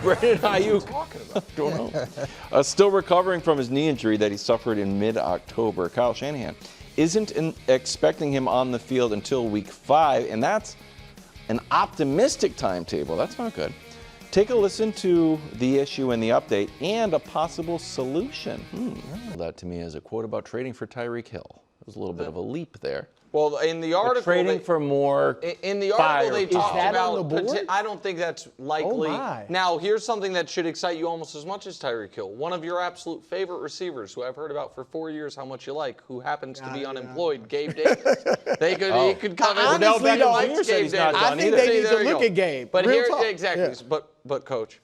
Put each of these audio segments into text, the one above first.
Brandon Aiyuk, don't know. Still recovering from his knee injury that he suffered in mid-October. Kyle Shanahan isn't expecting him on the field until week 5, and that's an optimistic timetable. That's not good. Take a listen to the issue and the update and a possible solution. That to me is a quote about trading for Tyreek Hill. It was a little bit of a leap there. Well, in the article, trading for more. In the article, they talked about. On the board? I don't think that's likely. Oh my. Now, here's something that should excite you almost as much as Tyreek Hill. One of your absolute favorite receivers, who I've heard about for 4 years, how much you like, who happens to be unemployed, Gabe Davis. He could come in. Honestly, though, I think they need to look at Gabe. But Real here, talk. exactly. Yeah. But Coach,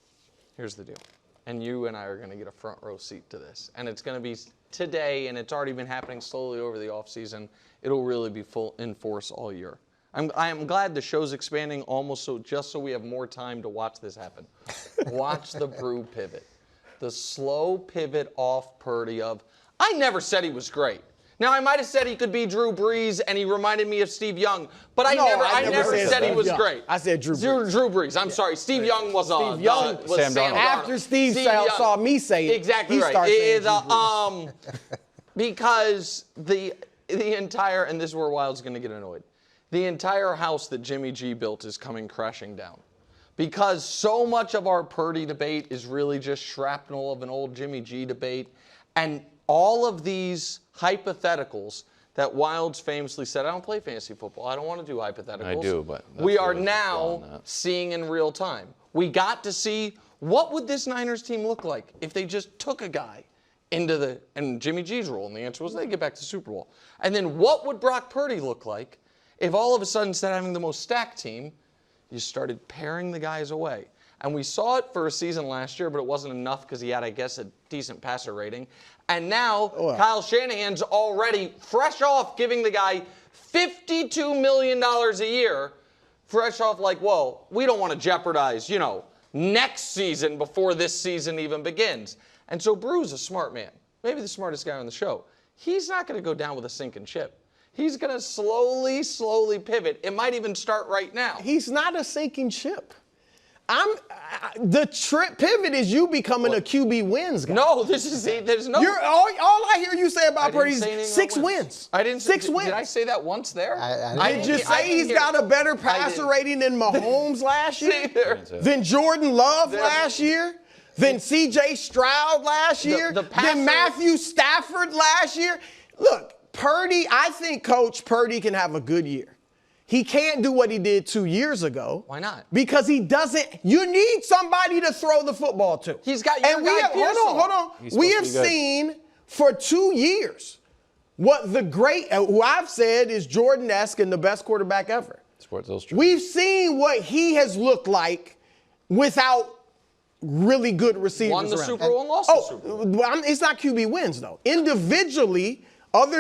here's the deal. And you and I are going to get a front row seat to this. And it's going to be today, and it's already been happening slowly over the offseason. It'll really be full in force all year. I am glad the show's expanding almost just so we have more time to watch this happen. Watch the Brew pivot. The slow pivot off Purdy of, I never said he was great. Now, I might have said he could be Drew Brees, and he reminded me of Steve Young, but I never said he was great. I said Drew Brees. Drew Brees. I'm sorry. Steve Young was Steve Young. Sam Darnold. After Steve saw me say it, exactly he right. started saying Drew Brees. Because the entire, and this is where Wild's going to get annoyed, the entire house that Jimmy G built is coming crashing down. Because so much of our Purdy debate is really just shrapnel of an old Jimmy G debate. And all of these hypotheticals that Wilds famously said, I don't play fantasy football. I don't want to do hypotheticals. I do, but we are now seeing in real time. We got to see what would this Niners team look like if they just took a guy into and Jimmy G's role, and the answer was they get back to Super Bowl. And then what would Brock Purdy look like if all of a sudden, instead of having the most stacked team, you started paring the guys away? And we saw it for a season last year, but it wasn't enough because he had, I guess, a decent passer rating. And now Kyle Shanahan's already fresh off giving the guy $52 million a year, fresh off like, whoa, we don't want to jeopardize, next season before this season even begins. And so Brew's a smart man, maybe the smartest guy on the show. He's not going to go down with a sinking ship. He's going to slowly pivot. It might even start right now. He's not a sinking ship. The pivot is you becoming a QB wins guy. No, there's no. All I hear you say about Purdy is 6 wins. I didn't. 6 wins. Did I say that once there? I did just say he's got a better passer rating than Mahomes last year, than Jordan Love last year, than C.J. Stroud last year, than Matthew Stafford last year. Look, Purdy, I think Coach Purdy can have a good year. He can't do what he did 2 years ago. Why not? Because he doesn't. You need somebody to throw the football to. He's got your guy Pearsall. Hold on. We have seen for 2 years what the great, who I've said is Jordan-esque and the best quarterback ever. Sports Illustrated. We've seen what he has looked like without really good receivers Won the around. Super Bowl and lost the Super Bowl. It's not QB wins, though. Individually,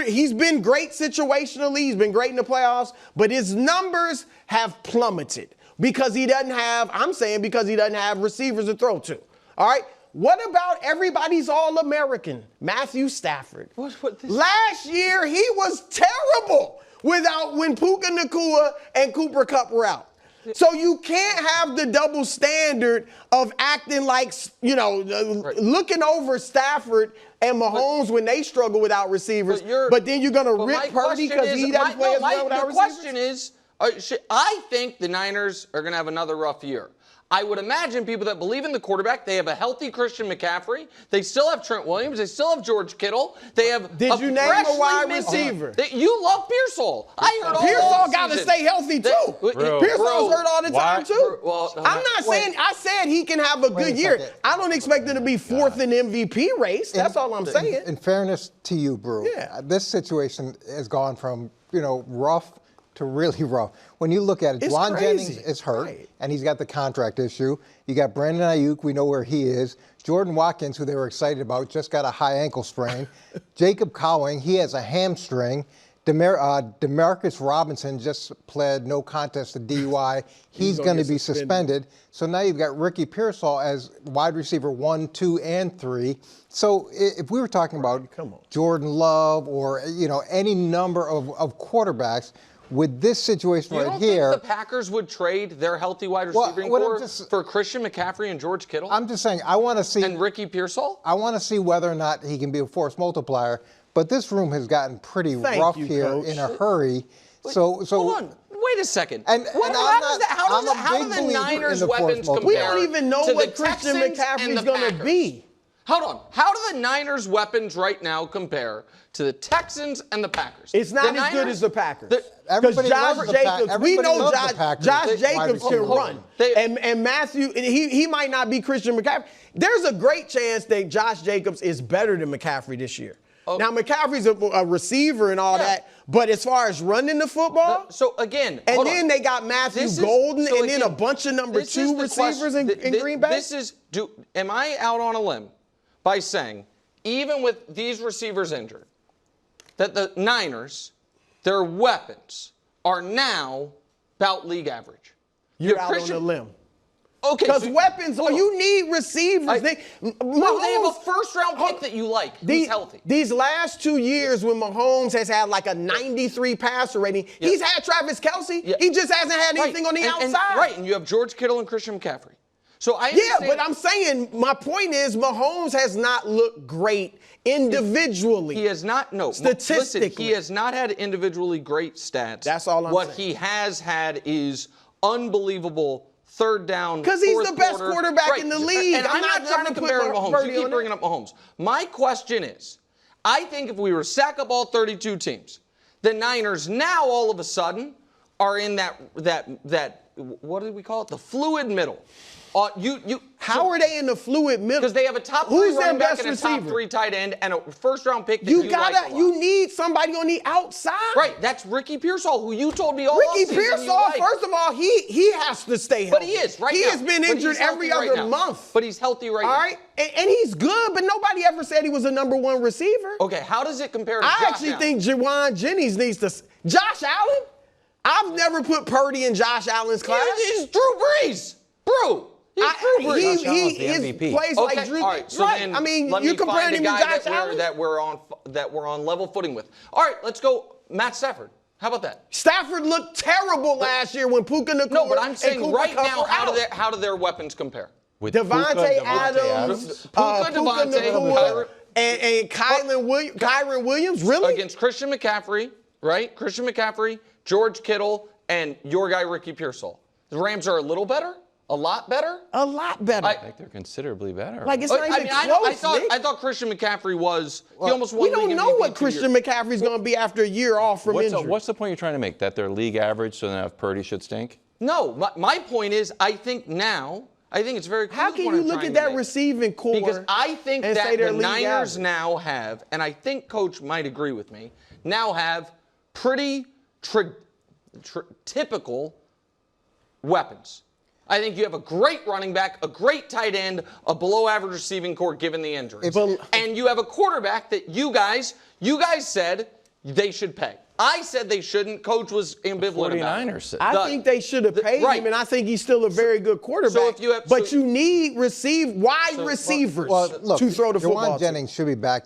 he's been great situationally. He's been great in the playoffs, but his numbers have plummeted because he doesn't have receivers to throw to. All right? What about everybody's All-American, Matthew Stafford? Last year, he was terrible when Puka Nacua and Cooper Kupp were out. So you can't have the double standard of acting like, looking over Stafford and Mahomes when they struggle without receivers, but then you're going to rip Purdy because he doesn't play as well without receivers? The question is, I think the Niners are going to have another rough year. I would imagine people that believe in the quarterback, they have a healthy Christian McCaffrey. They still have Trent Williams. They still have George Kittle. They have Did you name a wide receiver? You love Pearsall. I heard all Pearsall got to stay healthy, too. Pearsall's hurt all the time, too. I'm not saying – I said he can have a good year. I don't expect him to be fourth in MVP race. That's all I'm saying. In fairness to you, Brew, this situation has gone from, rough to really rough. When you look at it, Juwan Jennings is hurt, and he's got the contract issue. You got Brandon Aiyuk, we know where he is. Jordan Watkins, who they were excited about, just got a high ankle sprain. Jacob Cowing, he has a hamstring. Demarcus Robinson just pled no contest to DUI. He's going to be suspended. So now you've got Ricky Pearsall as wide receiver 1, 2, and 3. So if we were talking about Jordan Love or any number of quarterbacks, with this situation You right don't here. think the Packers would trade their healthy wide receiving core for Christian McCaffrey and George Kittle? I'm just saying, I want to see. And Ricky Pearsall? I want to see whether or not he can be a force multiplier. But this room has gotten pretty rough here Coach. in a hurry. So hold on. Wait a second. And How do the Niners' weapons compare? We don't even know to what the Christian Texans McCaffrey's and the going to Packers? be. Hold on. How do the Niners' weapons right now compare to the Texans and the Packers? It's not as good as the Packers. Because Josh Jacobs, we know Josh Jacobs can run. And Matthew, he might not be Christian McCaffrey. There's a great chance that Josh Jacobs is better than McCaffrey this year. Okay. Now, McCaffrey's a receiver and all that, but as far as running the football, so again, and then they got Matthew Golden and then a bunch of number 2 receivers in Green Bay. Am I out on a limb by saying, even with these receivers injured, that the Niners, their weapons are now about league average? You're out on a limb. Okay, because weapons, you need receivers. They have a first-round pick that you like. Who's healthy? These last 2 years, when Mahomes has had like a 93 passer rating, he's had Travis Kelce. He just hasn't had anything on the outside. And you have George Kittle and Christian McCaffrey. So I understand. But I'm saying my point is Mahomes has not looked great individually. He has not. No, statistically, listen, he has not had individually great stats. That's all I'm saying. What he has had is unbelievable. Third down, because he's the best quarterback in the league. And I'm not trying to compare him to Mahomes. You keep bringing up Mahomes. My question is, I think if we were to stack up all 32 teams, the Niners now all of a sudden are in that what do we call it? The fluid middle. How are they in the fluid middle? Because they have a top 3 running back and a top 3 tight end and a first-round pick that you need somebody on the outside. Right, that's Ricky Pearsall, who you told me all Ricky Pearsall, first of all, he has to stay healthy. But he is, right now. He has been injured every other month. But he's healthy right now. All right, and he's good, but nobody ever said he was a number 1 receiver. Okay, how does it compare to I Josh actually Allen? think Jawan Jennings needs to. Josh Allen? I've never put Purdy in Josh Allen's class. He's Drew Brees. Bro. He plays like Drew. All right, so then I mean, let you're me comparing find him a to guy Josh Allen? that we're on level footing with. All right, let's go Matt Stafford. How about that? Stafford looked terrible last year when Puka Nacua. No, but I'm saying right now, how how do their weapons compare? With Devontae Adams, Puka, Nacua, and Kyren Williams, really? Against Christian McCaffrey, right? Christian McCaffrey, George Kittle, and your guy Ricky Pearsall. The Rams are a little better? A lot better? A lot better. I think they're considerably better. Like, it's not even close, I thought Christian McCaffrey was, he almost won we don't know what Christian McCaffrey's going to be after a year off from injury. What's the point you're trying to make? That they're league average, so then if Purdy should stink? No, my point is, I think it's very clear. How can you look at that receiving core? Because I think that the Niners average now have, and I think Coach might agree with me, now have pretty typical weapons. I think you have a great running back, a great tight end, a below-average receiving core given the injuries. And you have a quarterback that you guys said they should pay. I said they shouldn't. Coach was ambivalent about it. I think they should have paid him, and I think he's still a very good quarterback. You need wide receivers to throw the football. Jawan Jennings should be back.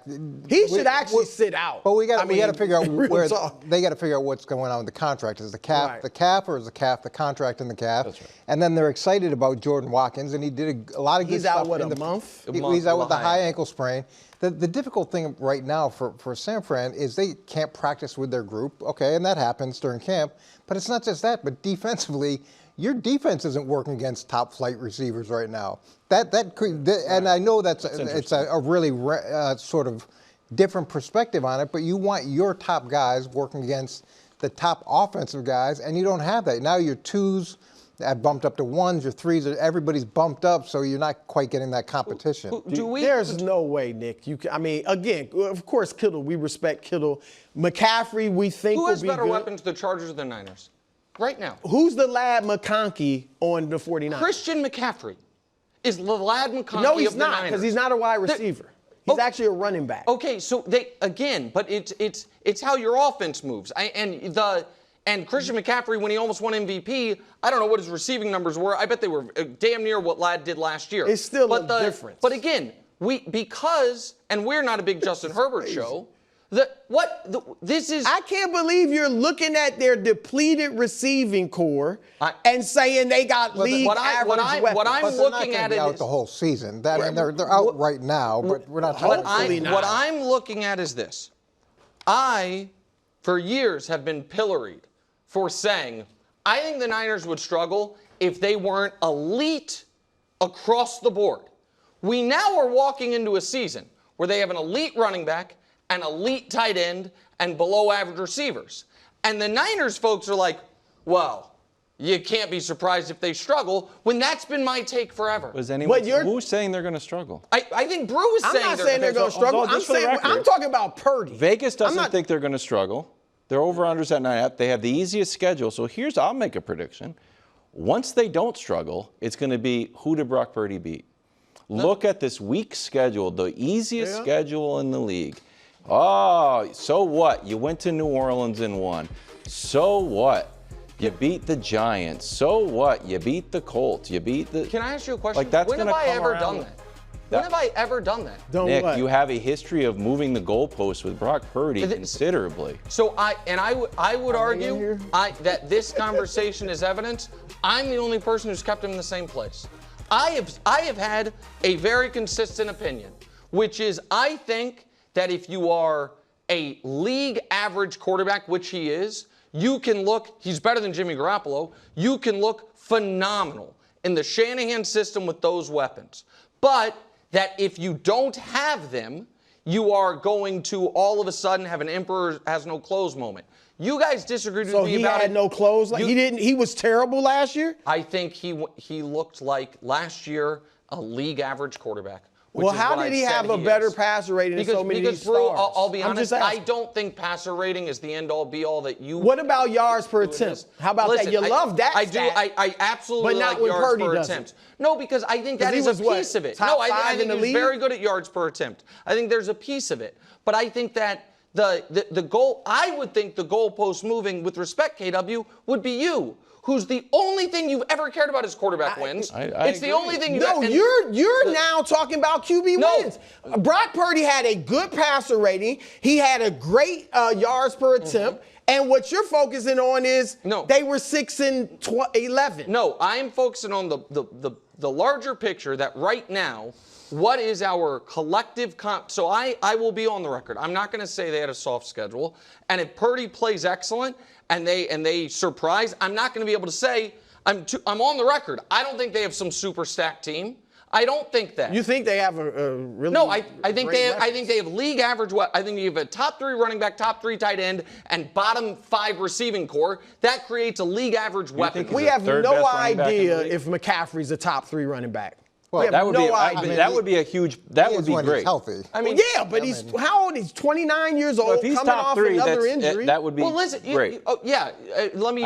He should actually sit out. But we got to figure out where they got to figure out what's going on with the contract. Is the cap the cap, or is the cap the contract in the cap? That's right. And then they're excited about Jordan Watkins, and he did a lot of good stuff. He's out a month. He's out with a high ankle sprain. The difficult thing right now for San Fran is they can't practice with their group, okay, and that happens during camp. But it's not just that, but defensively, your defense isn't working against top flight receivers right now. And I know it's a really sort of different perspective on it, but you want your top guys working against the top offensive guys, and you don't have that. Now your twos have bumped up to ones, your threes, everybody's bumped up, so you're not quite getting that competition. There's no way, Nick. Again, of course, Kittle, we respect Kittle. McCaffrey, we think will be good. Who has better weapons, the Chargers or the Niners? Right now. Who's the lad McConkey on the 49ers? Christian McCaffrey is the lad McConkey of the Niners. No, he's not, because he's not a wide receiver. He's actually a running back. Okay, so but it's how your offense moves. And Christian McCaffrey, when he almost won MVP, I don't know what his receiving numbers were. I bet they were damn near what Ladd did last year. It's still a difference. But again, we're not a big Justin Herbert show, I can't believe you're looking at their depleted receiving core and saying they got league average weapons. What I'm looking at is the whole season. They're out right now, but we're not talking. What I'm looking at is this. I, for years, have been pilloried for saying I think the Niners would struggle if they weren't elite across the board. We now are walking into a season where they have an elite running back, an elite tight end, and below average receivers. And the Niners folks are like, well, you can't be surprised if they struggle, when that's been my take forever. Who's saying they're going to struggle? I think Brew is saying I'm not saying they're going to struggle. I'm talking about Purdy. Vegas doesn't think they're going to struggle. They're over-unders at 9.5. They have the easiest schedule. So I'll make a prediction. Once they don't struggle, it's going to be who did Brock Purdy beat? Look at this week schedule, the easiest schedule in the league. Oh, so what? You went to New Orleans and won. So what? You beat the Giants. So what? You beat the Colts. You beat the... Can I ask you a question? Like, that's when have I ever done that? When have I ever done that? Nick, you have a history of moving the goalposts with Brock Purdy considerably. So I would argue that this conversation is evidence. I'm the only person who's kept him in the same place. I have had a very consistent opinion, which is I think that if you are a league average quarterback, which he is, you can look, he's better than Jimmy Garoppolo, you can look phenomenal in the Shanahan system with those weapons. But that if you don't have them, you are going to all of a sudden have an emperor has no clothes moment. You guys disagreed with me about it. So he had no clothes? He was terrible last year? I think he looked like last year a league average quarterback. Well, how did he have a better passer rating than so many of these stars? Brew, I'll be honest, I don't think passer rating is the end-all, be-all that you... What about yards per attempt? How about that? You love that stat. I absolutely like yards per attempt. No, because I think that is a piece of it. No, I think he's very good at yards per attempt. I think there's a piece of it. But I think that the goal, I would think the goalpost moving, with respect, KW, would be you, who's the only thing you've ever cared about is quarterback wins. It's the only thing you're now talking about QB wins. Brock Purdy had a good passer rating. He had a great yards per attempt. And what you're focusing on is they were 6 and 11. No, I'm focusing on the larger picture that right now, what is our collective so I will be on the record. I'm not going to say they had a soft schedule. And if Purdy plays excellent and they surprise, I'm not going to be able to say I'm on the record. I don't think they have some super stacked team. I don't think that. You think they have a really I think they have league average. I think you have a top 3 running back, top 3 tight end, and bottom 5 receiving core. That creates a league average weapon. We have no idea if McCaffrey's a top 3 running back. Well, that would be a huge. That would be great. He's healthy. I mean, yeah, but he's how old? He's 29 years old. If he's coming top off 3, another injury. That would be great. Let me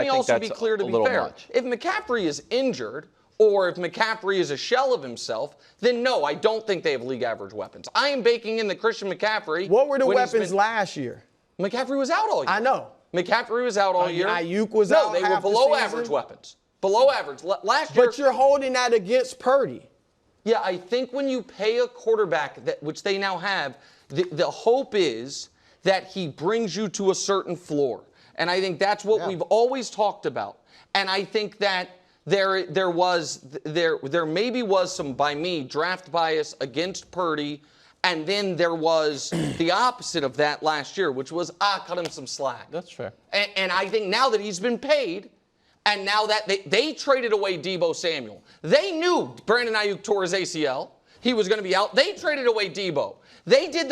also be clear to be fair. If McCaffrey is injured, or if McCaffrey is a shell of himself, then no, I don't think they have league average weapons. I am baking in the Christian McCaffrey. What were the weapons last year? McCaffrey was out all year. I know. McCaffrey was out all year. Aiyuk was out. No, they were below average weapons. Below average. Last year. But you're holding that against Purdy. Yeah, I think when you pay a quarterback, which they now have, the hope is that he brings you to a certain floor. And I think that's what we've always talked about. And I think that there maybe was some, by me, draft bias against Purdy, and then there was the opposite of that last year, which was, cut him some slack. That's fair. And I think now that he's been paid, and now that they traded away Deebo Samuel. They knew Brandon Aiyuk tore his ACL. He was going to be out. They traded away Deebo. They did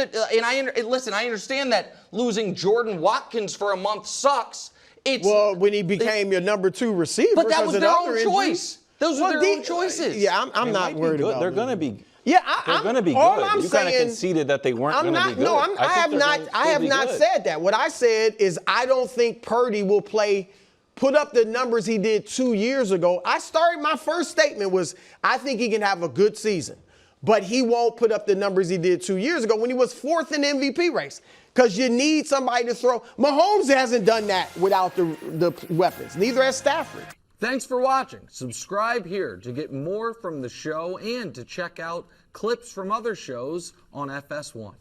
listen, I understand that losing Jordan Watkins for a month sucks. When he became your number 2 receiver. But that was their own choice. Those were their own choices. Yeah, I'm not worried about They're going to be. Yeah, they're going to be good. You kind of conceded that they weren't going to be good. No, I have not said that. What I said is I don't think Purdy will put up the numbers he did 2 years ago. My first statement was I think he can have a good season, but he won't put up the numbers he did 2 years ago when he was 4th in the MVP race, because you need somebody to throw. Mahomes hasn't done that without the weapons. Neither has Stafford. Thanks for watching. Subscribe here to get more from the show and to check out clips from other shows on FS1.